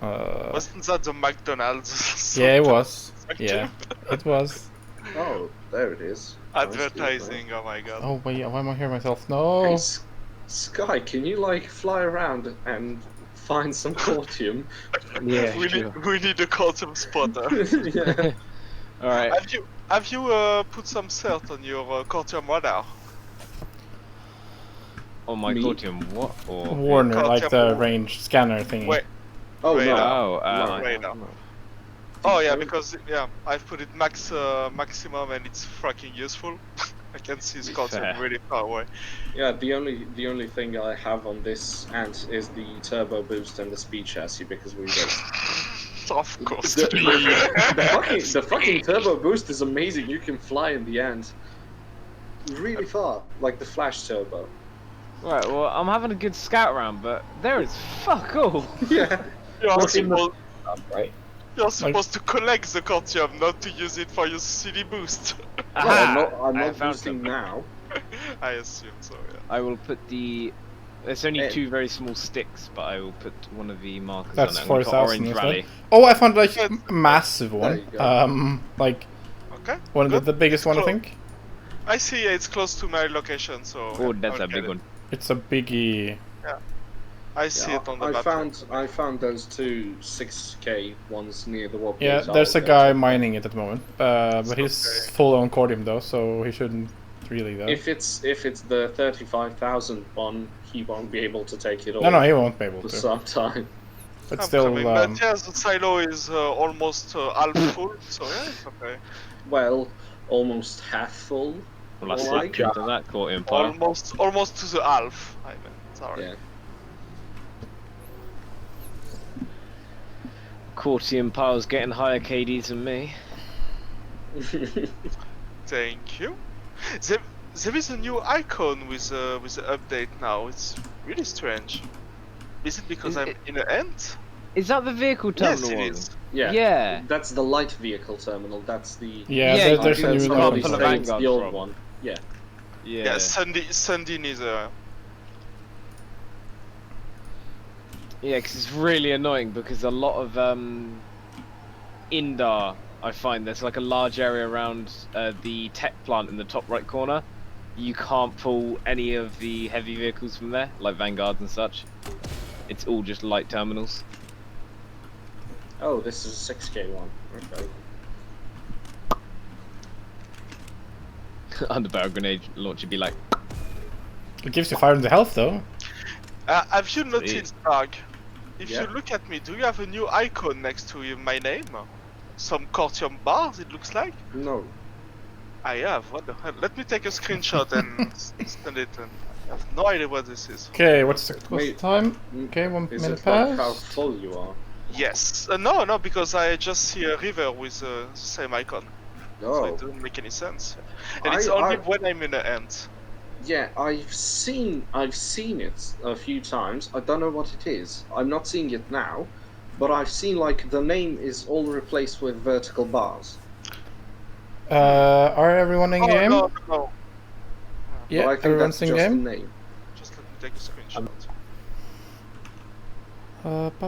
Wasn't that the McDonald's? Yeah, it was. Section? Yeah, it was. Oh, there it is. Advertising, oh my god. Oh wait, why am I hearing myself? Hey, No. Sky, can you like fly around and find some cortium? Yeah, we sure. need a quantum spotter. Yeah. Alright. Have you put some cert on your quantum radar? On my Me? Cortium, what? Or Warner, like the Quantum- range scanner thingy. Wait. Oh Radar. no. Oh, Radar. no. Oh yeah, because I've put it maximum and it's fucking useful. I can see the quantum Fair. really far away. Yeah, the only thing I have on this ant is the turbo boost and the speed chassis because we raced. Of course. The fucking turbo boost is amazing. You can fly in the ant really far, like the flash turbo. Right, well, I'm having a good scout round, but there is fuck all. Yeah. You're in the- supposed, Right. you're supposed to collect the quantum, not to use it for your silly boost. Well, I'm I not found boosting them. now. I assume so, yeah. I will put the. There's only Eh. 2 very small sticks, but I will put one of the markers That's on it. I'm gonna put 4,000, Orange isn't Rally. it? Oh, I found like Yeah. a massive There one. you go. Like Okay. one of good. the biggest It's one, I clo- think. I see it's close to my location, so. Oh, that's I'll a get big it. one. It's a biggie. I see Yeah, it on the I map. found those 2 6K ones near the warp Yeah, gate. there's a I'll guy go mining it at the moment, but he's Okay. full on cordium though, so he shouldn't really though. check. If it's the 35,000 one, he won't be able to take it all No, he won't be able for to. some time. But I'm still, coming, but yeah, the silo is almost half full, so yeah, it's okay. Well, almost half full. Well, that's More it. like. Into that Cortium pile. Almost to the half. I mean, sorry. Yeah. Cortium pile's getting higher KDs than me. Thank you. There is a new icon with the update now. It's really strange. Is it because Is I'm it- in an ant? Is that the vehicle Yes, terminal it one? is. Yeah. Yeah. That's the light vehicle terminal. That's the. yeah, Yeah, there's a you new can one. pull a Stayed Vanguard the old from. one. Yeah. Yeah, Sunday neither. Yeah, because it's really annoying because a lot of Indar, I find there's like a large area around the tech plant in the top right corner. You can't pull any of the heavy vehicles from there, like Vanguards and such. It's all just light terminals. Oh, this is a 6K one. Okay. Underbarrel grenade launch would be like, It gives you 500 health though. Have you noticed, Bag? If Yeah. you look at me, do you have a new icon next to my name? Some Cortium bars, it looks like? No. I have, what the hell? Let me take a screenshot and send it. And I have no idea what this is. Okay, what's the Wait. time? Okay, 1 Is minute it like how past. full you are? Yes. No, because I just see a river with the same icon. So Oh. it doesn't make any sense. And it's I- only I- when I'm in an ant. Yeah, I've seen it a few times. I don't know what it is. I'm not seeing it now, but I've seen like the name is all replaced with vertical bars. Are everyone in game? No. Yeah, but I think everyone's that's in just game. the name. Just let me take a screenshot.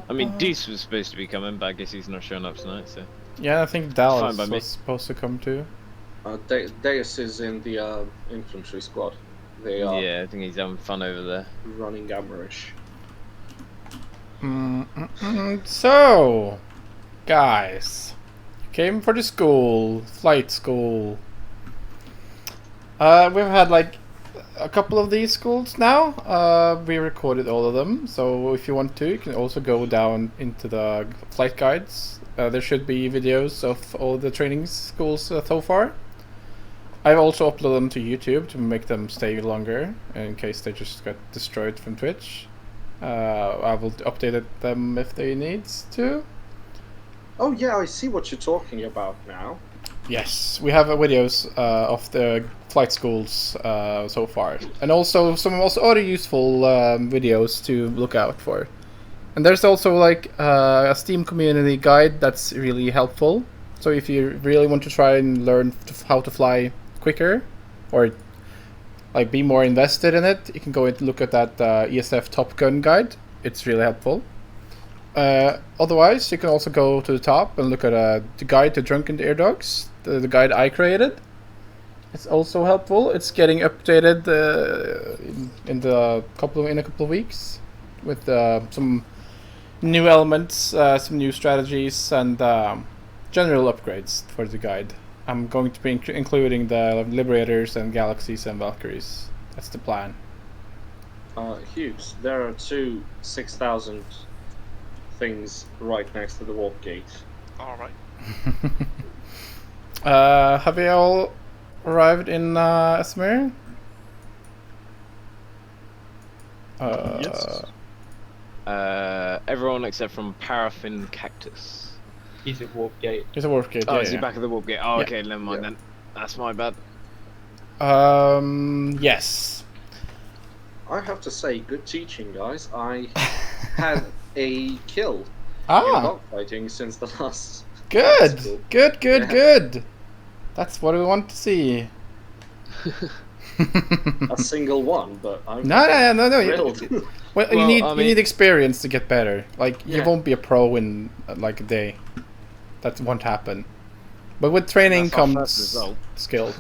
I mean, Deuce was supposed to be coming, but I guess he's not showing up tonight, so. Yeah, I think Fine Dallas by me. was supposed to come too. Deus is in the infantry squad. They are Yeah, I think he's having fun over there. running Gammerish. So, guys, came for the school, flight school. We've had like a couple of these schools now. We recorded all of them, so if you want to, you can also go down into the flight guides. There should be videos of all the training schools so far. I've also uploaded them to YouTube to make them stay longer, in case they just got destroyed from Twitch. I will update them if they needs to. Oh yeah, I see what you're talking about now. Yes, we have videos of the flight schools so far, and also some other useful videos to look out for. And there's also like a Steam community guide that's really helpful. So if you really want to try and learn how to fly quicker, or like be more invested in it, you can go and look at that ESF Top Gun guide. It's really helpful. Otherwise, you can also go to the top and look at the guide to drunken air dogs, the guide I created. It's also helpful. It's getting updated in a couple of weeks with some new elements, some new strategies, and general upgrades for the guide. I'm going to be including the Liberators and Galaxies and Valkyries. That's the plan. Hughes, there are 2 6,000 things right next to the warp gate. Alright. Have you all arrived in Esmer? Yes. Everyone except from Paraffin Cactus. He's at warp gate. It's a warp gate. Oh, yeah, is he yeah. back at the warp gate? Oh, Yeah. okay, never mind then. That's my bad. Yes. I have to say, good teaching, guys. I had a kill in dogfighting since the last. Good. School. Good. Yeah. Good. That's what we want to see. A single one, but I'm No. thrilled. Well, you Well, need I you mean- need experience to get better. Like you Yeah. won't be a pro in like a day. That won't happen. But with training That's our first comes result. skill.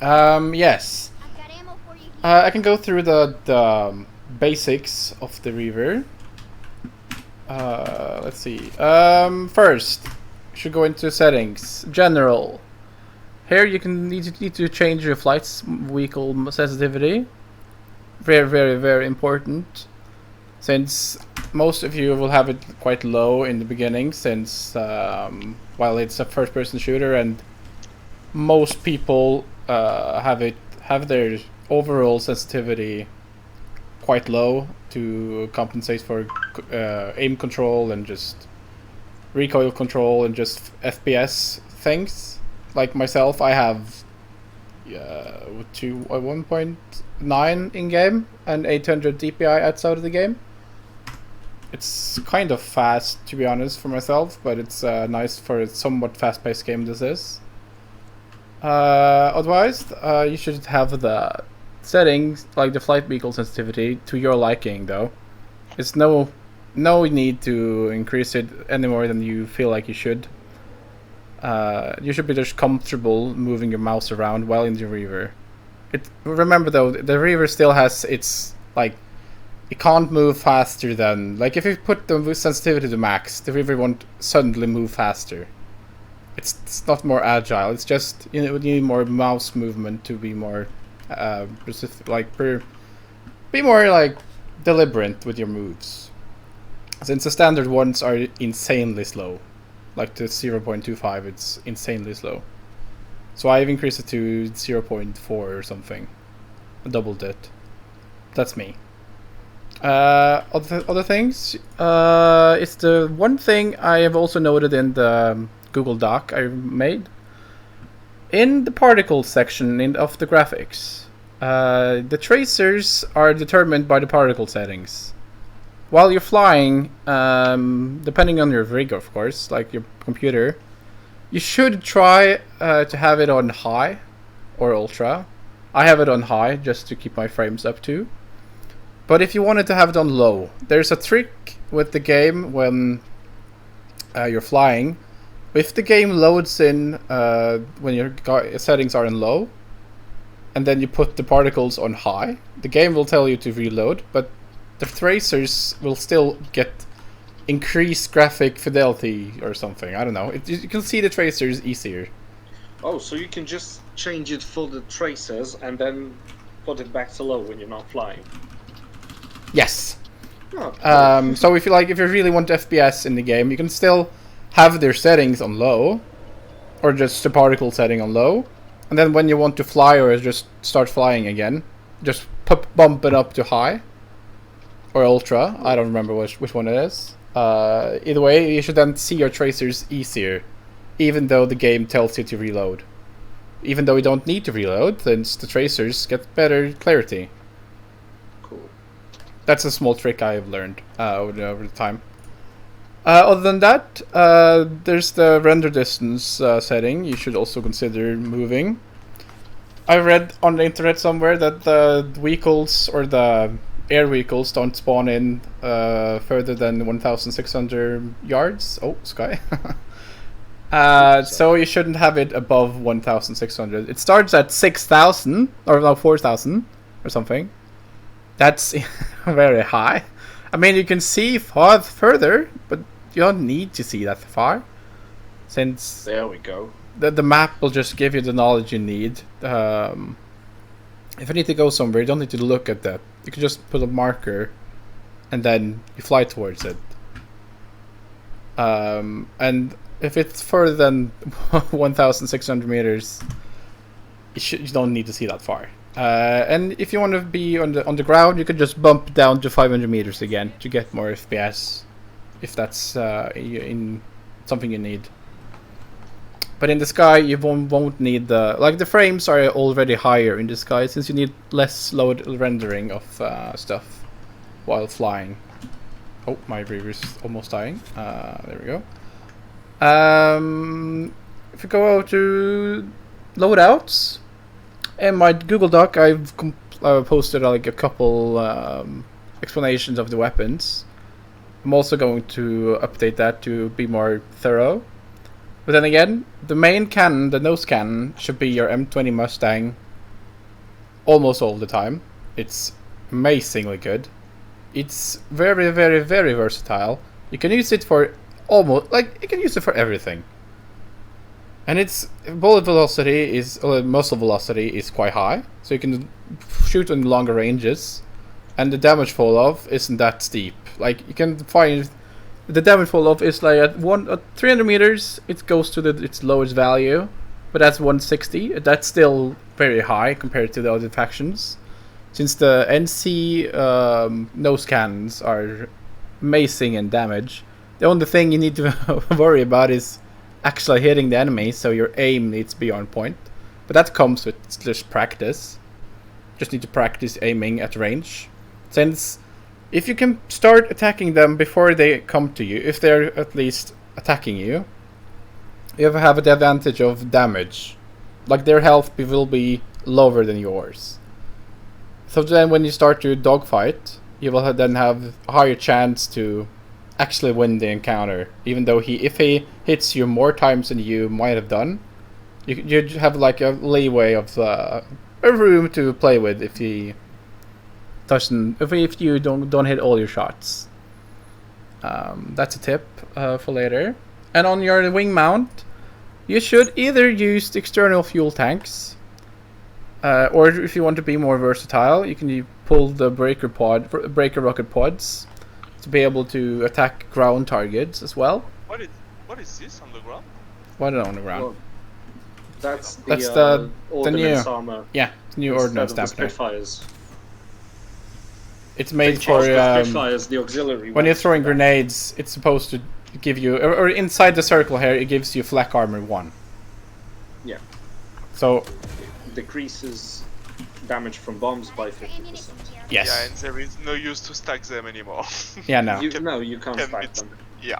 Yes. I've got ammo for you. I can go through the basics of the Reaver. Let's see. First, you should go into settings. General. Here you need to change your flight's vehicle sensitivity. Very important. Since most of you will have it quite low in the beginning, since while it's a first-person shooter, and most people have their overall sensitivity quite low to compensate for aim control and just recoil control and just FPS things. Like myself, I have 1.9 in game and 800 DPI outside of the game. It's kind of fast, to be honest, for myself, but it's nice for a somewhat fast-paced game this is. Otherwise, you should have the settings, like the flight vehicle sensitivity, to your liking, though. It's no need to increase it any more than you feel like you should. You should be just comfortable moving your mouse around while in the Reaver. Remember though, the Reaver still has its, like, it can't move faster than, like, if you put the sensitivity to max, the Reaver won't suddenly move faster. It's not more agile. It's just you need more mouse movement to be more, be more like deliberate with your moves. Since the standard ones are insanely slow, like the 0.25, it's insanely slow. So I've increased it to 0.4 or something. I doubled it. That's me. Other things. It's the one thing I have also noted in the Google Doc I made. In the particles section of the graphics, the tracers are determined by the particle settings. While you're flying, depending on your rig, of course, like your computer, you should try to have it on high or ultra. I have it on high just to keep my frames up to. But if you wanted to have it on low, there's a trick with the game when you're flying. If the game loads in when your settings are in low, and then you put the particles on high, the game will tell you to reload, but the tracers will still get increased graphic fidelity or something. I don't know. You can see the tracers easier. Oh, so you can just change it for the tracers and then put it back to low when you're not flying. Yes. Oh, So if you really want FPS in the game, you can still have their settings on low, or just the particle setting on low, and then when you want to fly or just start flying again, just bump it up to high or ultra. I don't remember which one it is. Either way, you should then see your tracers easier, even though the game tells you to reload. Even though you don't need to reload, since the tracers get better clarity. cool. That's a small trick I've learned over the time. Other than that, there's the render distance setting you should also consider moving. I read on the internet somewhere that the vehicles or the air vehicles don't spawn in further than 1,600 yards. Oh, sky. So you shouldn't have it above 1,600. It starts at 6,000 or no 4,000 or something. That's very high. I mean, you can see far further, but you don't need to see that far, since There we go. the map will just give you the knowledge you need. If you need to go somewhere, you don't need to look at that. You can just put a marker, and then you fly towards it. And if it's further than 1,600 meters, you don't need to see that far. And if you want to be on the ground, you can just bump down to 500 meters again to get more FPS, if that's in something you need. But in the sky, you won't need the frames are already higher in the sky, since you need less load rendering of stuff while flying. Oh, my reader's almost dying. There we go. If you go over to loadouts, in my Google Doc, I've posted like a couple explanations of the weapons. I'm also going to update that to be more thorough. But then again, the main cannon, the nose cannon, should be your M20 Mustang almost all the time. It's amazingly good. It's very, very, very versatile. You can use it for you can use it for everything. And its bullet velocity muzzle velocity is quite high, so you can shoot on longer ranges, and the damage fall off isn't that steep. Like, you can find the damage fall off is like at 300 meters, it goes to its lowest value, but that's 160. That's still very high compared to the other factions, since the NC nose cannons are amazing in damage. The only thing you need to worry about is actually hitting the enemy, so your aim needs to be on point. But that comes with just practice. Just need to practice aiming at range. Since if you can start attacking them before they come to you, if they're at least attacking you, you have the advantage of damage. Like, their health will be lower than yours. So then when you start your dogfight, you will then have a higher chance to actually win the encounter, even though if he hits you more times than you might have done, you have like a leeway of a room to play with if he doesn't, if you don't hit all your shots. That's a tip for later. And on your wing mount, you should either use external fuel tanks, or if you want to be more versatile, you can pull the breaker rocket pods to be able to attack ground targets as well. What is this on the ground? What on the ground? Well, that's the ordnance new armor. Yeah, new ordnance dampener. dampener. Spitfires. It's made They for changed the Spitfires, the auxiliary. when you're ones. throwing grenades. It's supposed to give you, or inside the circle here, it gives you flak armor 1. Yeah. So It decreases damage from bombs by 50%. yes, Yeah, and there is no use to stack them anymore. yeah, no. You can't Can stack it- them. Yeah.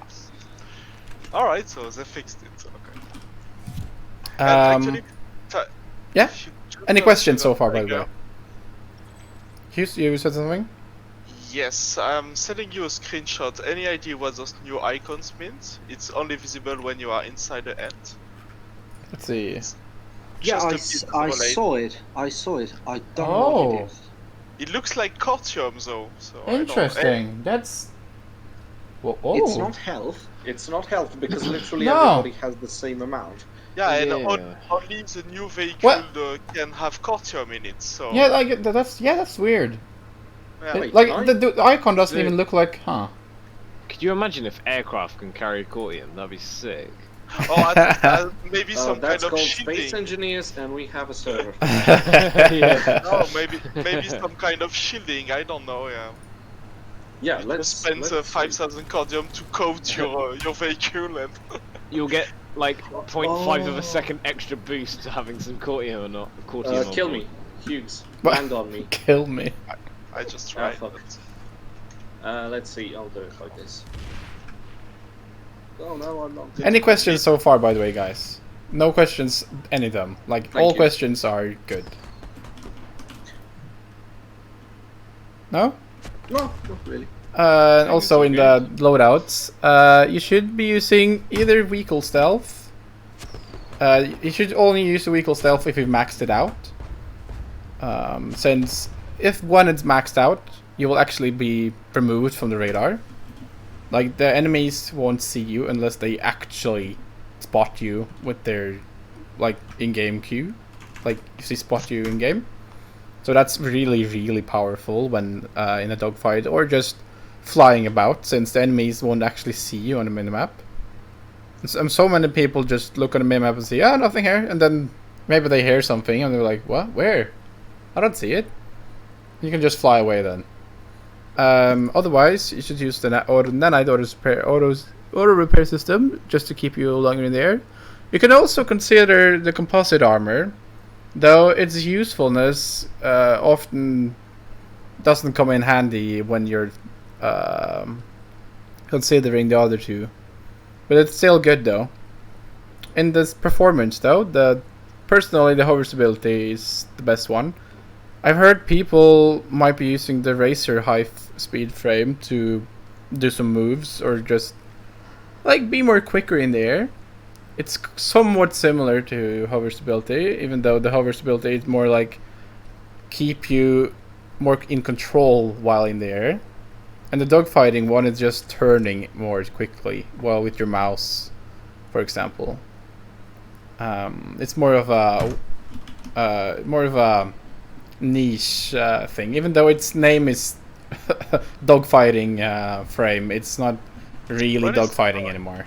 Alright, so they fixed it. Okay. And actually, yeah? if you just Any go questions to so far, by the trigger- way? Hughes, you said something? Yes, I'm sending you a screenshot. Any idea what those new icons mean? It's only visible when you are inside the end. Let's see. Yeah, Just a I bit overlaid. saw it. I saw it. I don't know Oh. what it is. It looks like Cortium though, so I don't know. Interesting. That's. Well, oh. It's not health. It's not health because literally No. everybody has the same amount. Yeah, and Yeah. only the new vehicle What? can have Cortium in it, so... Yeah, like that's weird. Yeah. Wait, Like can I? the icon doesn't Sick. even look like, huh? Could you imagine if aircraft can carry Cortium? That'd be sick. Or maybe some That's kind of called Space shielding. Engineers, and we have a server. Yeah. No, maybe some kind of shielding, I don't know, yeah. Yeah, You let's just spend let's 5,000 Cordium to coat your vehicle and... You'll get like 0.5 of Oh. a second extra boost to having some Cortium or not. Cortium on kill board. me, Hughes. What? Land on me. Kill me. I just Ah, tried. fuck. Let's see. I'll do it like this. Oh no, I'm not. Good. Any questions so far, by the way, guys? No questions, any of them. Like, Thank all you. questions are good. No? No, not really. Also in the loadouts, you should be using either vehicle stealth. You should only use the vehicle stealth if you've maxed it out. Since if one is maxed out, you will actually be removed from the radar. Like, the enemies won't see you unless they actually spot you with their, like, in-game queue. Like, if they spot you in-game. So that's really, really powerful when in a dogfight, or just flying about, since the enemies won't actually see you on the minimap. And so many people just look on the minimap and say, "Ah, nothing here," and then maybe they hear something and they're like, "What? Where? I don't see it." You can just fly away then. Otherwise, you should use the nanite auto repair system just to keep you longer in the air. You can also consider the composite armor, though its usefulness often doesn't come in handy when you're considering the other two. But it's still good though. In this performance though, personally the hover stability is the best one. I've heard people might be using the Racer high speed frame to do some moves or just like be more quicker in the air. It's somewhat similar to hover stability, even though the hover stability is more like keep you more in control while in the air. And the dogfighting one is just turning more quickly while with your mouse, for example. It's more of a niche thing, even though its name is dogfighting frame. It's not really dogfighting anymore.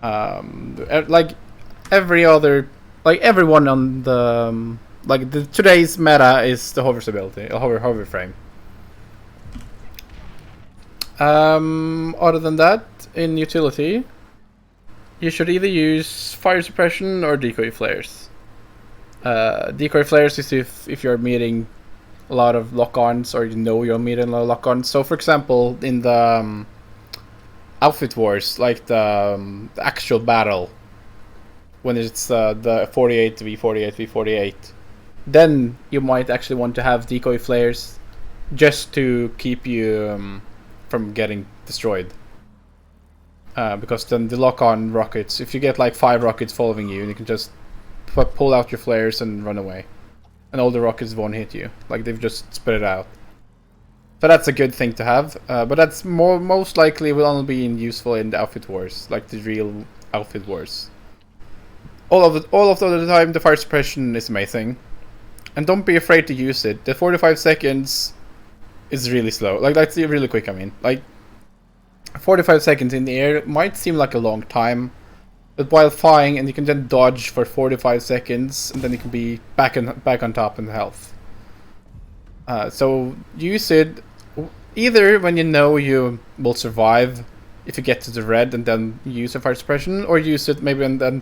Like every other, like everyone on the today's meta is the hover stability, hover frame. Other than that, in utility, you should either use fire suppression or decoy flares. Decoy flares is if you're meeting a lot of lock-ons, or you know you're meeting a lot of lock-ons. So, for example, in the outfit wars, like the actual battle, when it's the 48 v 48 v 48, then you might actually want to have decoy flares just to keep you from getting destroyed. Because then the lock-on rockets, if you get like 5 rockets following you, you can just pull out your flares and run away. And all the rockets won't hit you. Like, they've just spread it out. So that's a good thing to have. But that's most likely will only be useful in the outfit wars, like the real outfit wars. All of the other time, the fire suppression is amazing. And don't be afraid to use it. The 45 seconds is really slow. Like, that's really quick, I mean. Like, 45 seconds in the air might seem like a long time, but while flying, and you can then dodge for 45 seconds, and then you can be back on top in health. So use it either when you know you will survive if you get to the red and then use a fire suppression, or use it maybe in the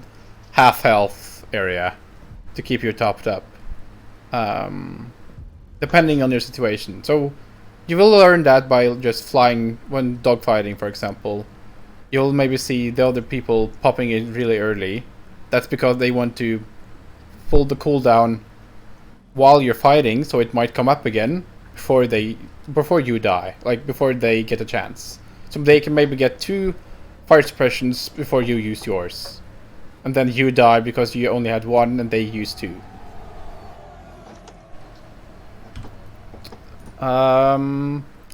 half health area to keep you topped up, depending on your situation. So you will learn that by just flying when dogfighting, for example. You'll maybe see the other people popping in really early. That's because they want to pull the cooldown while you're fighting, so it might come up again before you die, like before they get a chance. So they can maybe get 2 fire suppressions before you use yours, and then you die because you only had 1 and they used 2.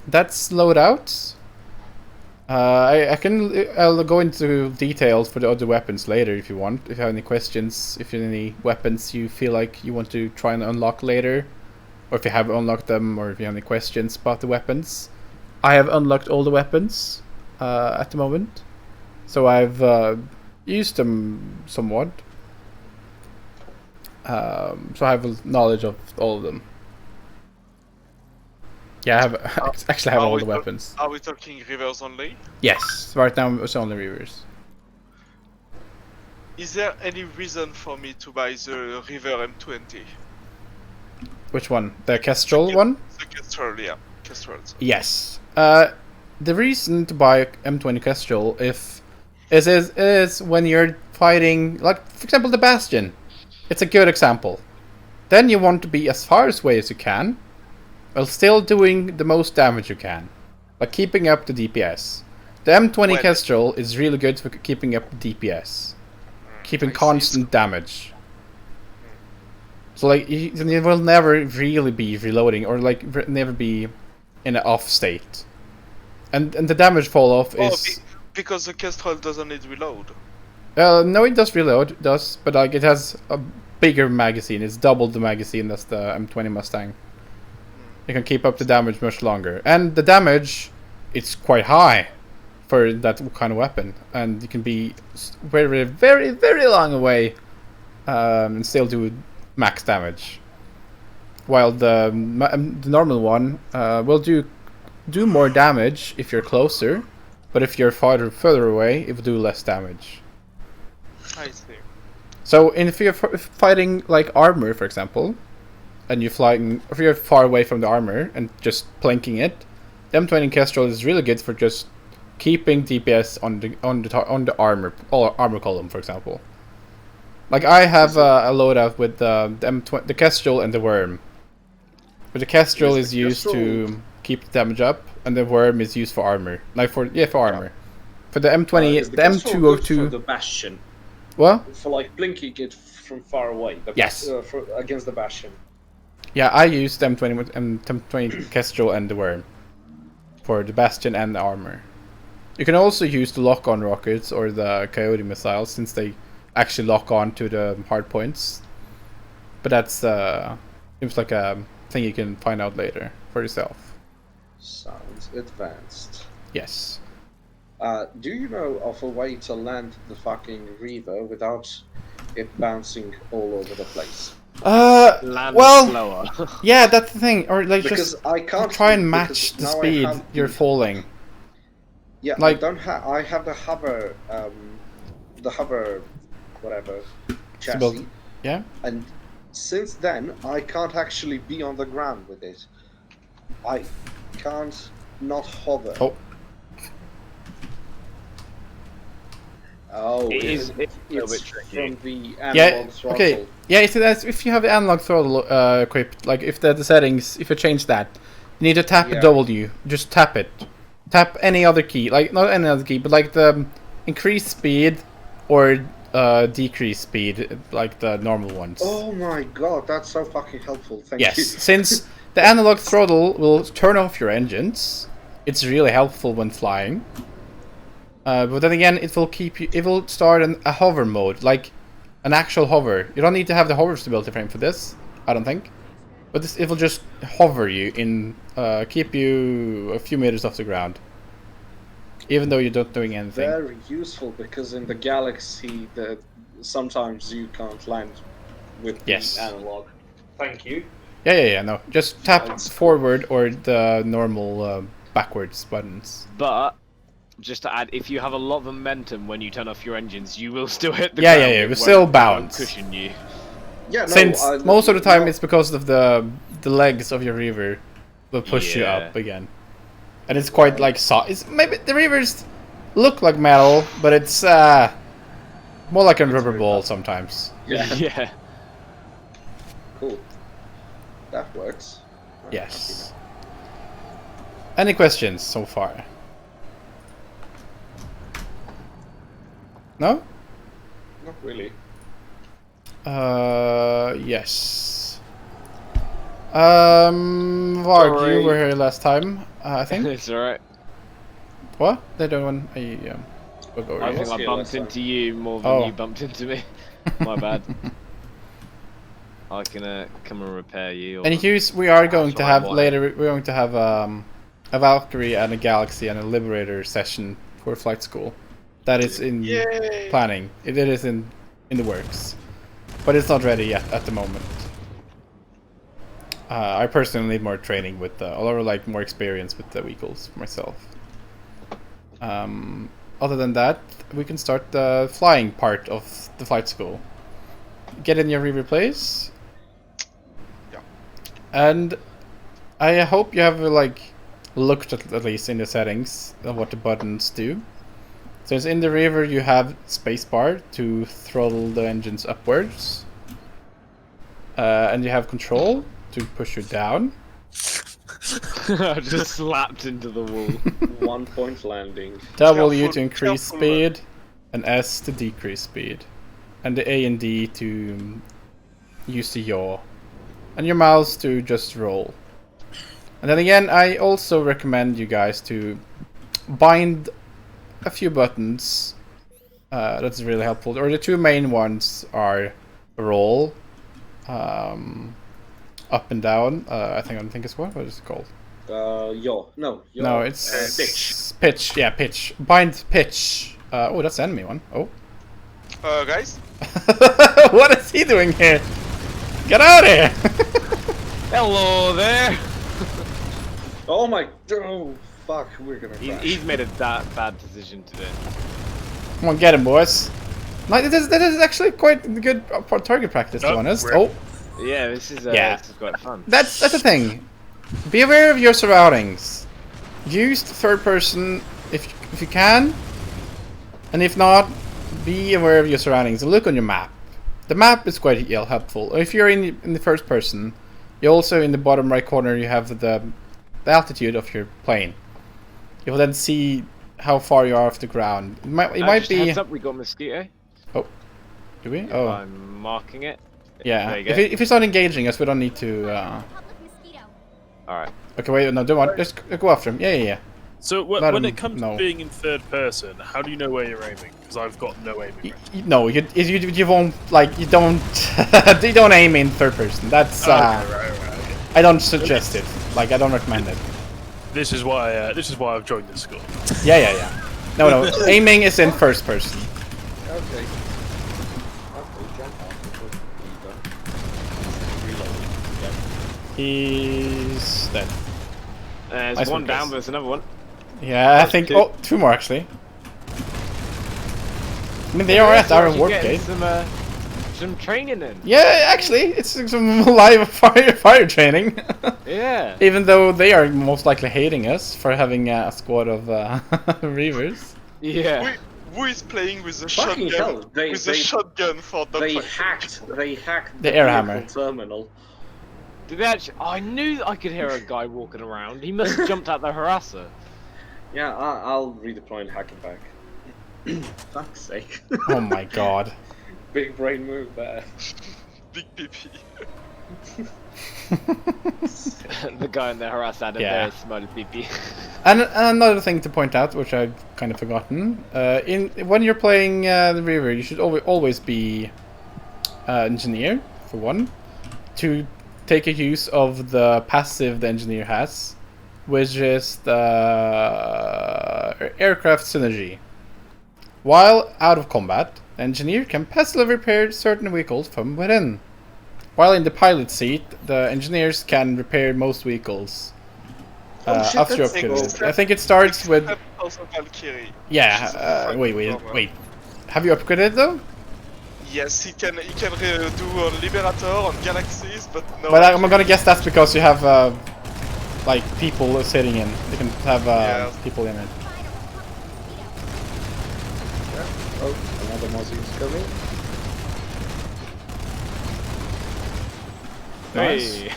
That's loadouts. I'll go into details for the other weapons later if you want. If you have any questions, if you have any weapons you feel like you want to try and unlock later, or if you have unlocked them, or if you have any questions about the weapons. I have unlocked all the weapons at the moment, so I've used them somewhat. So I have knowledge of all of them. Yeah, I actually have all the weapons. Are we talking rivers only? Yes, right now it's only rivers. Is there any reason for me to buy the River M20? Which one? The Kestrel one? The Kestrel, yeah. Kestrel. Yes. The reason to buy M20 Kestrel is when you're fighting, like, for example, the Bastion. It's a good example. Then you want to be as far away as you can. while still doing the most damage you can, like keeping up the DPS. The M20 Well- Kestrel is really good for keeping up the DPS, keeping I see. constant damage. So like you will never really be reloading or like never be in an off state, and the damage fall off Oh, is because the Kestrel doesn't need reload. no, it does reload, it does, but like it has a bigger magazine. It's double the magazine as the M20 Mustang. You can keep up the damage much longer, and the damage it's quite high for that kind of weapon, and you can be very, very, very long away and still do max damage. While the normal one will do more damage if you're closer, but if you're further away, it will do less damage. I see. So if you're fighting like armor, for example, and you're flying, if you're far away from the armor and just plinking it, the M20 Kestrel is really good for just keeping DPS on the armor column, for example. Like I have a loadout with the Kestrel and the Worm. But the Kestrel is used to keep the damage up, and the Worm is used for armor. Like for armor. For the M20, Is the Kestrel good for M202. the Bastion, What? for like blinking it from far away. Yes. Against the Bastion. Yeah, I used M20 Kestrel and the Worm for the Bastion and the armor. You can also use the lock-on rockets or the Coyote missiles, since they actually lock on to the hard points. But that's seems like a thing you can find out later for yourself. Sounds advanced. Yes. Do you know of a way to land the fucking Reaver without it bouncing all over the place? Land Well, slower. yeah, that's the thing. Or like Because just I can't try and because match the now I speed have you're the- falling. Yeah, like- I don't have. I have the hover, whatever, built- chassis, Yeah. and since then I can't actually be on the ground with it. I can't not hover. Oh. Oh, It is- it's a little it's bit tricky. from the analog Yeah. throttle. Okay. Yeah. So that's if you have the analog throttle equipped. Like if the settings, if you change that, you need to tap Yeah. a W. Just tap it. Tap any other key. Like not any other key, but like the increase speed or decrease speed, like the normal ones. Oh my god, that's so fucking helpful. Thank Yes, you. since the analog throttle will turn off your engines, it's really helpful when flying. But then again, it will keep you. It will start a hover mode, like an actual hover. You don't need to have the hover stability frame for this, I don't think. But it will just hover you in, keep you a few meters off the ground, even though you're not doing anything. Very useful because in the Galaxy, sometimes you can't land with Yes. the analog. Thank you. Yeah. No, just tap It's- forward or the normal backwards buttons. But just to add, if you have a lot of momentum when you turn off your engines, you will still hit the Yeah, ground. yeah, It we won't- still it won't bounce. Cushion you. Yeah, no, Since most of the time no, it's because of the legs of your Reaver will push you Yeah. up again, and it's quite like it's maybe the Reavers look like metal, but it's more like a rubber very ball tough. sometimes. Yeah, Yeah. cool. That works. I'm Yes. Any questions so far? No? happy now. Not really. Yes. Varg, Sorry. you were here last time, I think. It's alright. What? The other one? We'll go over I here. think was I here bumped last time. into you more than Oh. you bumped into me. My bad. I can come and repair you. And Hughes, we are going That's to what I have wanted. later. We're going to have a Valkyrie and a Galaxy and a Liberator session for flight school. That is in Yay! planning. It is in the works, but it's not ready yet at the moment. I personally need more training with, or like more experience with the vehicles for myself. Other than that, we can start the flying part of the flight school. Get in your replays. Yeah. And I hope you have like looked at least in the settings of what the buttons do. So it's in the Reaver you have spacebar to throttle the engines upwards. And you have control to push you down. Just slapped into the wall. 1 point landing. W Careful, to increase careful. speed, and S to decrease speed, and the A and D to use the yaw, and your mouse to just roll. And then again, I also recommend you guys to bind a few buttons. That's really helpful. Or the two main ones are roll, up and down. I think it's what is it called? Yo. No. Yo. No, it's Pitch. Pitch. Yeah, pitch. Bind pitch. Oh, that's the enemy one. Oh. Guys? What is he doing here? Get out of here! Hello there. Oh my. Oh, fuck. We're gonna crash. He's made a bad decision today. Come on, get him, boys. No, that is actually quite good target practice, to be honest. rip. Oh, Yeah, this is Yeah. this is quite fun. that's the thing. Be aware of your surroundings. Use the third person if you can, and if not, be aware of your surroundings and look on your map. The map is quite helpful. If you're in the first person, you also in the bottom right corner you have the altitude of your plane. You will then see how far you are off the ground. It might Just be. heads up, we got mosquito. Do we? Oh, I'm marking it. yeah. There you go. If it's not engaging us, we don't need to. All right. Okay, wait, no, don't want. Just go after him. Yeah. So Let when him it comes know. to being in third person, how do you know where you're aiming? Because I've got no aiming. No, you won't like you don't you don't aim in third person. That's Right. Okay. I don't suggest it. Like I don't recommend it. This is why I've joined this school. Yeah. No, aiming is in first person. Okay. Okay, jump off. Reload. Yeah. He's dead. There's Nice one one, down, guys. but there's another one. Yeah, I think. good. Oh, two more actually. I mean, they are at our work getting gate. some training in. Yeah, actually, it's some live fire training. Yeah. Even though they are most likely hating us for having a squad of reavers. Yeah. Who is playing with a Fucking shotgun? hell, they- with a they- shotgun for They dogfighting? hacked The air hammer. vehicle terminal. Did they actually? Oh, I knew I could hear a guy walking around. He must have jumped out the harasser. Yeah, I'll redeploy and hack it back. Fuck's sake. Oh my god. Big brain move there. Big PP. The guy in the harasser had a Yeah. very smiley pee. And another thing to point out, which I've kind of forgotten, when you're playing the Reaver, you should always be engineer for one, to take a use of the passive the engineer has, which is the aircraft synergy. While out of combat, the engineer can passively repair certain vehicles from within. While in the pilot seat, the engineers can repair most vehicles. Oh, shit, After you that's upgrade it. cool. I think it starts with Also Valkyrie. yeah. Wait. Have you upgraded though? Yes, he can do on Liberator, on Galaxies, but no. But I'm gonna guess that's because you have like people sitting in. You can have Yeah. people in it. Oh, another Mozzie's coming. Nice. Hey.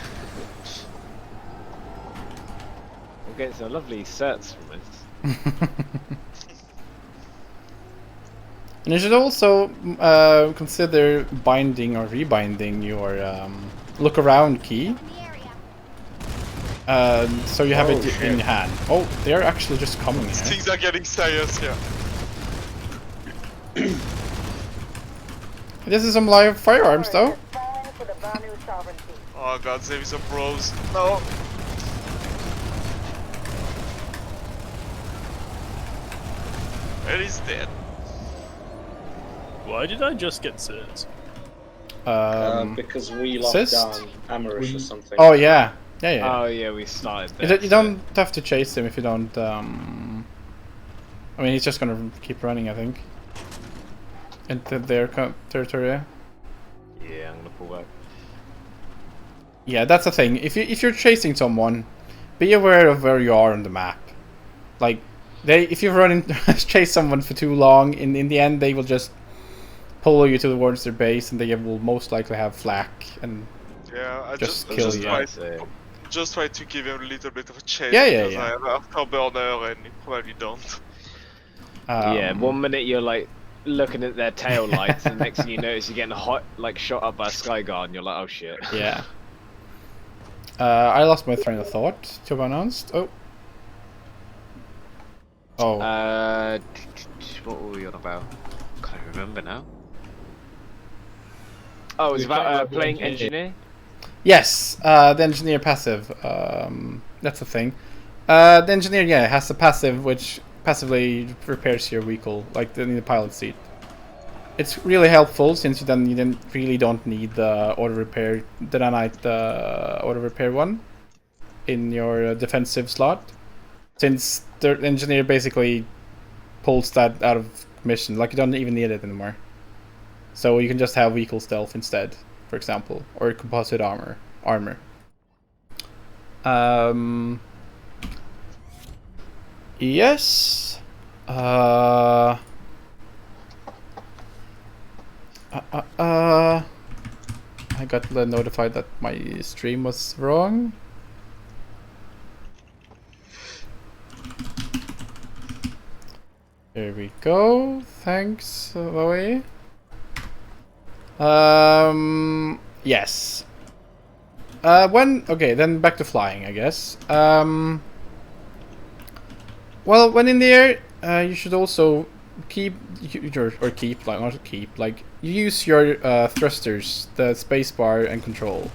I'm getting some lovely certs from this. And you should also consider binding or rebinding your look around key. So you have Oh, it in shit. your hand. Oh, they're actually just coming here. Things are getting serious here. This is some live firearms though. Oh god, there is a bros. No. Well, he's dead. Why did I just get Sirs? Because we locked assist? down Amarish or something. Oh yeah. Yeah. Oh yeah, we started You there. don't have to chase him if you don't. I mean, he's just gonna keep running, I think. Into their territory. Yeah, I'm gonna pull back. Yeah, that's the thing. If you're chasing someone, be aware of where you are on the map. Like, if you run and chase someone for too long, in the end they will just pull you towards their base, and they will most likely have flak and Yeah, I Just just kill just you. tried. So, just try to give him a little bit of a chance. Yeah, yeah, because yeah. I have an afterburner and you probably don't. Yeah, 1 minute you're like looking at their tail lights, and the next thing you notice you're getting hot, like shot up by a sky guard, and you're like, oh shit. Yeah. I lost my train of thought, to be honest. Oh. Oh. What were we on about? Can't remember now. Oh, it's about playing engineer. Yes, the engineer passive. That's the thing. The engineer, yeah, has a passive which passively repairs your vehicle, like in the pilot seat. It's really helpful since you then really don't need the auto repair, the nanite auto repair one in your defensive slot, since the engineer basically pulls that out of mission. Like you don't even need it anymore. So you can just have vehicle stealth instead, for example, or composite armor. Yes. I got notified that my stream was wrong. There we go. Thanks, Zoe. Yes. Okay, then back to flying, I guess. Well, when in the air, you should also you use your thrusters, the spacebar and control.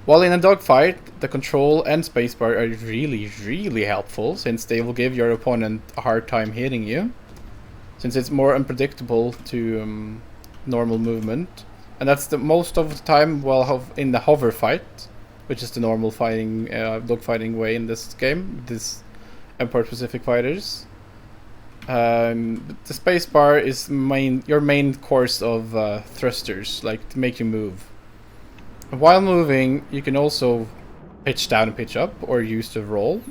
While in a dogfight, the control and spacebar are really helpful, since they will give your opponent a hard time hitting you, since it's more unpredictable to normal movement, and that's the most of the time while in the hover fight, which is the normal fighting dogfighting way in this game, this Empire Pacific fighters. The spacebar is your main course of thrusters, like to make you move. While moving, you can also pitch down and pitch up, or use the roll.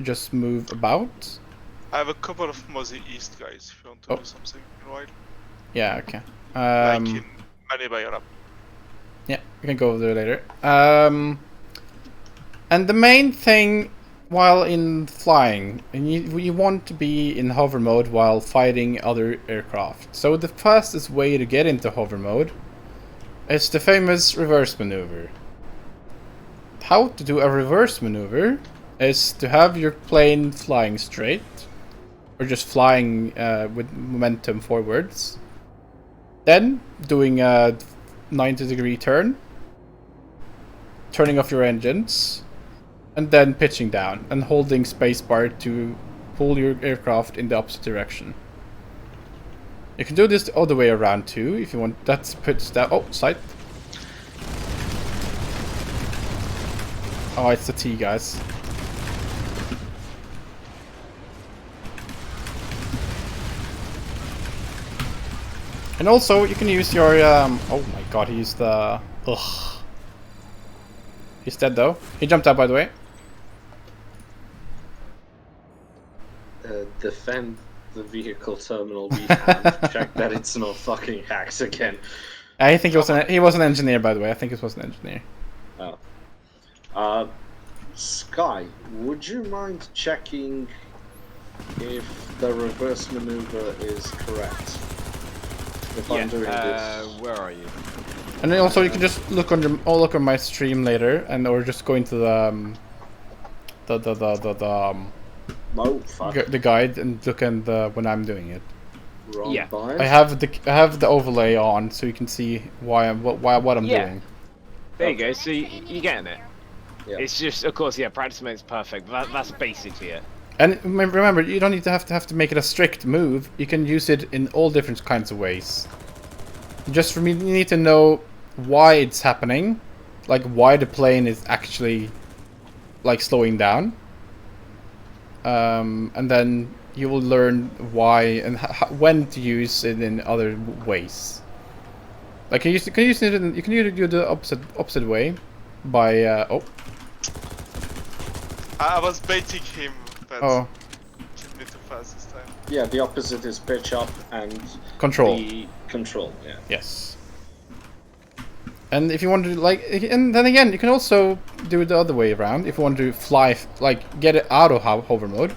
Just move about. I have a couple of Mozzie East guys if you want to do something in a while. Yeah, okay. Like in Manibayarap. Yeah, we can go over there later. And the main thing while in flying, you want to be in hover mode while fighting other aircraft. So the fastest way to get into hover mode is the famous reverse maneuver. How to do a reverse maneuver is to have your plane flying straight, or just flying with momentum forwards, then doing a 90-degree turn, turning off your engines, and then pitching down and holding spacebar to pull your aircraft in the opposite direction. You can do this the other way around too if you want. That's pitch down. Oh, sight. Oh, it's the T, guys. And also, you can use your oh my god, he used the. Ugh. He's dead though. He jumped out, by the way. Defend the vehicle terminal we have. Check that it's not fucking hacked again. I think he was an engineer, by the way. I think it was an engineer. Oh. Sky, would you mind checking if the reverse maneuver is correct? If I'm doing this. Where are you? And then also you can just look on my stream later, or just go into the Oh fuck. the guide and look at when I'm doing it. Wrong Yeah. bias. I have the overlay on, so you can see what I'm doing. There you go. So you're getting it. Yeah. It's just, of course, yeah. Practice makes perfect. That's basically it. And remember, you don't need to have to make it a strict move. You can use it in all different kinds of ways. Just for me, you need to know why it's happening, like why the plane is actually like slowing down. And then you will learn why and when to use it in other ways. Like you can use it. You can either do the opposite way by I was baiting him, but oh, killed me too fast this time. Yeah, the opposite is pitch up and control. the control. Yeah. Yes. And if you want to and then again, you can also do it the other way around. If you want to fly, get it out of hover mode,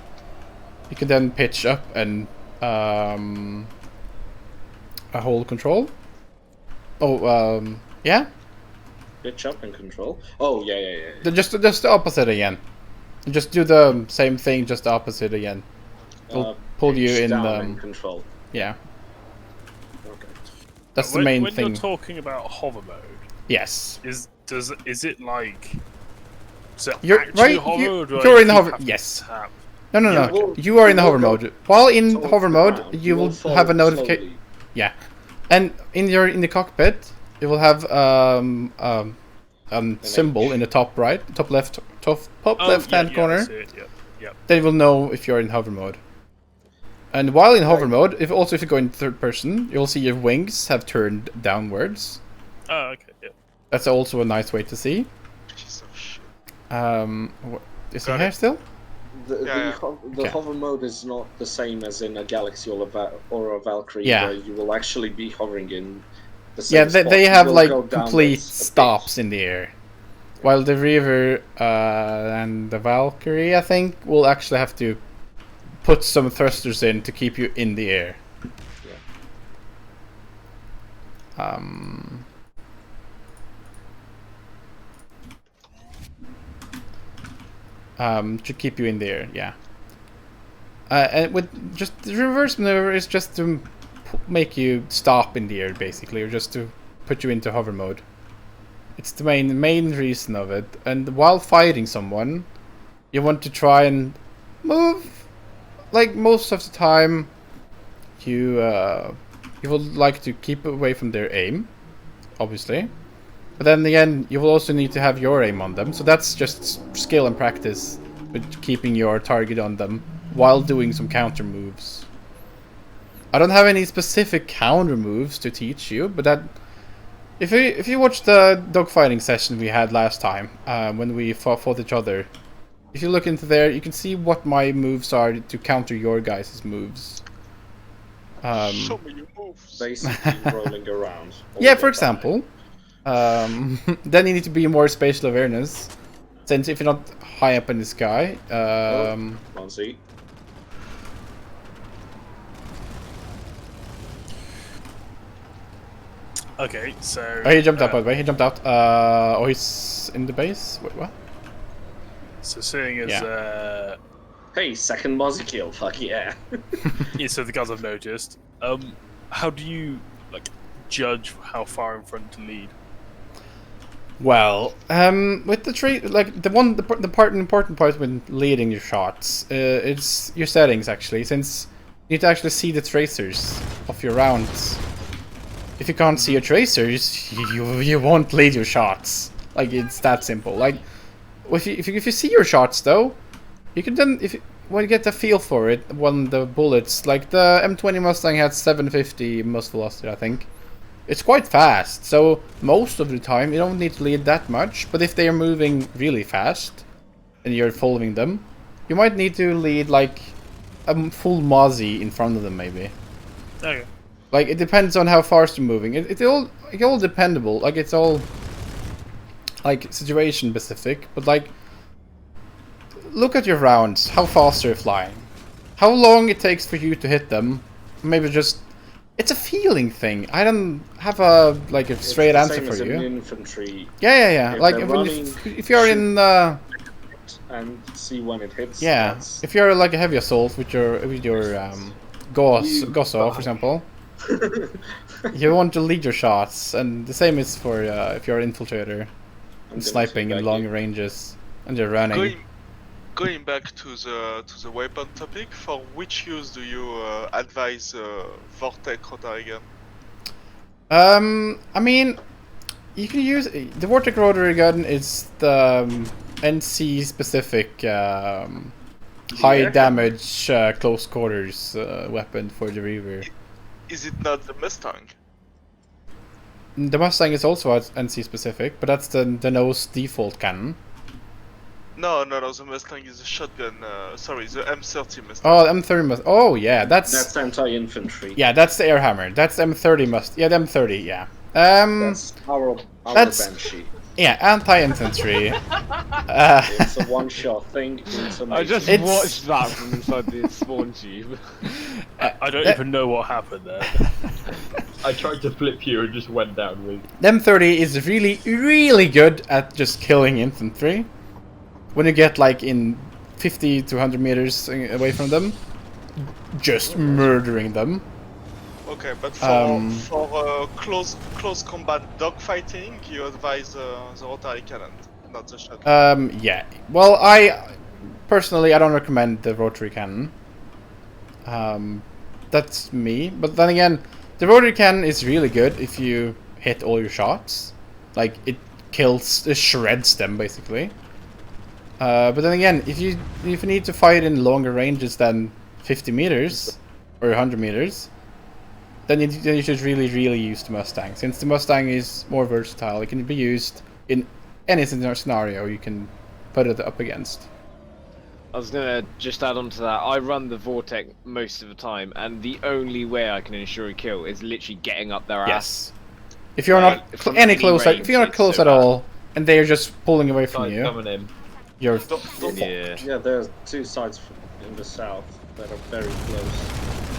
you can then pitch up and hold control. Oh, yeah. Pitch up and control. Oh yeah. Just the opposite again. Just do the same thing, just the opposite again. It'll pull you pitch in down the and control. yeah. Okay. That's the main when thing. When you're talking about hover mode, yes. Is it like? So You're actually right. hover, or You're in the you hover. have to Yes. tap? No. You are in the hover mode. While in towards hover the mode, ground. you will fall have a notification. slowly. Yeah, and in the cockpit, you will have symbol in the top right, top left hand corner. I see it, yep. Then you will know if you're in hover mode. And while in hover mode, if you go in third person, you'll see your wings have turned downwards. Oh, okay, yeah. That's also a nice way to see. Piece of shit. Is he Got here it. still? Yeah. The Okay. hover mode is not the same as in a Galaxy or a Valkyrie, Yeah. where you will actually be hovering in the same Yeah, spot. they You have will like go complete downwards a bit. stops in the air. While the Reaver and the Valkyrie, I think, will actually have to put some thrusters in to keep you in the air. To keep you in the air, yeah. And with just the reverse maneuver is just to make you stop in the air, basically, or just to put you into hover mode. It's the main reason of it. And while fighting someone, you want to try and move. Like most of the time, you would like to keep away from their aim, obviously. But then again, you will also need to have your aim on them. So that's just skill and practice with keeping your target on them while doing some counter moves. I don't have any specific counter moves to teach you, but that if you watch the dogfighting session we had last time, when we fought each other, if you look into there, you can see what my moves are to counter your guys' moves. Show me your moves. Basically rolling around. all Yeah, the for time. example. Then you need to be more spatial awareness, since if you're not high up in the sky, One seat. Okay, so. oh, he jumped out, by the way. He jumped out. Oh, he's in the base. Wait, what? So seeing as Hey, second Mozzie kill. Fuck yeah. yeah, so the guys I've noticed. How do you judge how far in front to lead? Well, with the important part when leading your shots, it's your settings actually, since you need to actually see the tracers of your rounds. If you can't see your tracers, you won't lead your shots. Like, it's that simple. Like, if you see your shots though, you can then when you get the feel for it, when the bullets, like the M20 Mustang had 750 muzzle velocity, I think. It's quite fast, so most of the time you don't need to lead that much, but if they are moving really fast and you're following them, you might need to lead like a full Mozzie in front of them, maybe. Okay. Like, it depends on how fast you're moving. It's all dependable. Like, it's all like situation specific, but like, look at your rounds, how fast they're flying, how long it takes for you to hit them. Maybe just, it's a feeling thing. I don't have a straight answer Same for as you. in infantry. Yeah. If Like they're if you're shoot. in And see when it hits. yeah, that's- if you're like a heavy assault with your Gosso, for example, you want to lead your shots, and the same is for if you're an infiltrator and sniping in long ranges and you're running. Going back to the weapon topic, for which use do you advise Vortex Rotor again? I mean, you can use the Vortex Rotary gun. Is the NC specific high damage close quarters weapon for the Reaver. Is it not the Mustang? The Mustang is also NC specific, but that's the nose default cannon. No, the Mustang is a shotgun. Sorry, the M30 Mustang. Oh, M30 must. Oh yeah, That's anti-infantry. yeah, that's the air hammer. That's M30 must. Yeah, the M30. Yeah, That's our That's- Banshee. Yeah, anti-infantry. It's a one-shot thing. It's amazing. I just It's- watched that from inside the spawn tube. I don't even know what happened there. I tried to flip you and just went down with. M30 is really, really good at just killing infantry. When you get like in 50 to 100 meters away from them, just murdering them. Okay, but Um, for close combat dogfighting, you advise the rotary cannon, not the shotgun. Yeah. Well, I personally I don't recommend the rotary cannon. That's me. But then again, the rotary cannon is really good if you hit all your shots. Like it kills, it shreds them basically. But then again, if you need to fight in longer ranges than 50 meters or 100 meters, then you should really use the Mustang. Since the Mustang is more versatile, it can be used in any scenario you can put it up against. I was gonna just add on to that. I run the Vortex most of the time, and the only way I can ensure a kill is literally getting up their ass. Yes. If you're not From any any closer, range, if you're not it's close so at bad. all, and they're just pulling away from Guys you, coming in. you're Yeah. Yeah, there's two sides in the south that are very close.